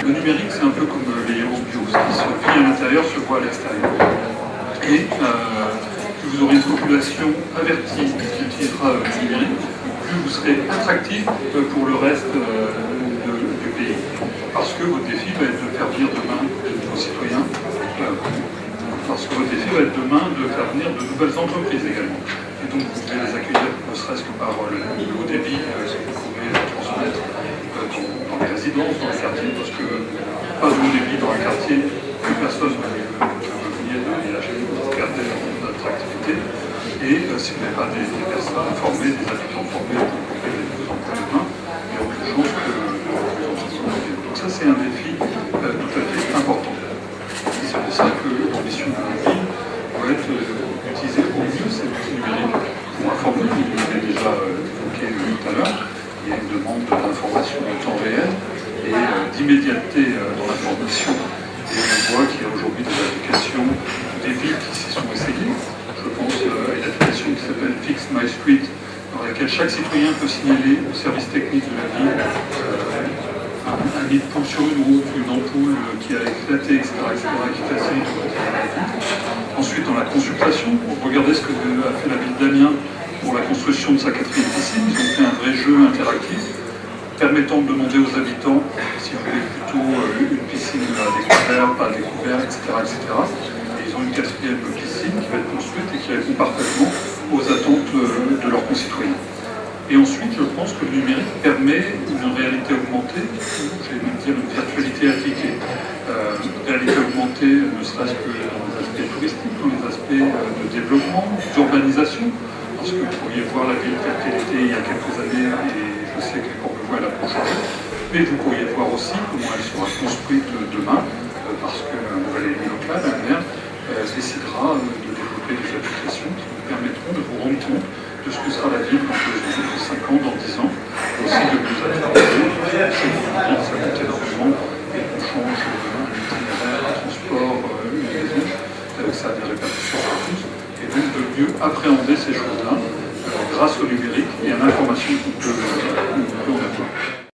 Le numérique, c'est un peu comme les héros bio, ce qui se vit à l'intérieur se voit à l'extérieur. Et plus vous aurez une population avertie qui utilisera le numérique, plus vous serez attractif pour le reste du pays. Parce que votre défi va être de faire venir demain vos citoyens, parce que votre défi va être demain de faire venir de nouvelles entreprises également. Et donc vous pouvez les accueillir, ne serait-ce que par le haut débit que vous pouvez transmettre dans les résidences, dans les quartiers, parce que pas de haut débit dans un quartier, plus personne ne veut venir de l'IHU pour garder notre activité. Et si vous n'avez pas des personnes formées, des habitants formés pour créer des emplois demain, il y a aucune chance que les entreprises soient formées. Donc ça, c'est un défi tout à fait important. Et c'est pour ça que l'ambition de la ville doit être d'utiliser au mieux ces outils numériques pour informer. Vous l'avez déjà évoqué tout à l'heure. Il y a une demande d'information en temps réel et d'immédiateté dans l'information. Et on voit qu'il y a aujourd'hui des applications, des villes qui s'y sont essayées. Je pense à une application qui s'appelle Fix My Street, dans laquelle chaque citoyen peut signaler au service technique de la ville un nid de poule sur une route, une ampoule qui a éclaté, etc., qui facilite le quotidien de la ville. Ensuite, dans la consultation, regardez ce que a fait la ville d'Amiens pour la construction de sa 4e piscine. Ils ont fait un vrai jeu interactif permettant de demander aux habitants si vous voulez plutôt une piscine à découvert, pas à découvert, etc., etc. Et ils ont une 4e piscine qui va être construite et qui répond parfaitement aux attentes de leurs concitoyens. Et ensuite, je pense que le numérique permet une réalité augmentée, j'allais même dire une virtualité appliquée. Réalité augmentée, ne serait-ce que dans les aspects touristiques, dans les aspects de développement, d'urbanisation, parce que vous pourriez voir la ville telle qu'elle était il y a quelques années, et je sais que Courbevoie elle a changé, mais vous pourriez voir aussi comment elle sera construite demain, parce que la nouvelle élu locale, la maire, décidera de développer des applications qui vous permettront de vous rendre compte de ce que sera la ville dans 2 ans, dans 5 ans, dans 10 ans, aussi de plus attractive. Ça coûte énormément et qu'on change un itinéraire, un transport, une maison, ça a des répercussions sur tous. Et donc de mieux appréhender ces choses-là grâce au numérique et à l'information de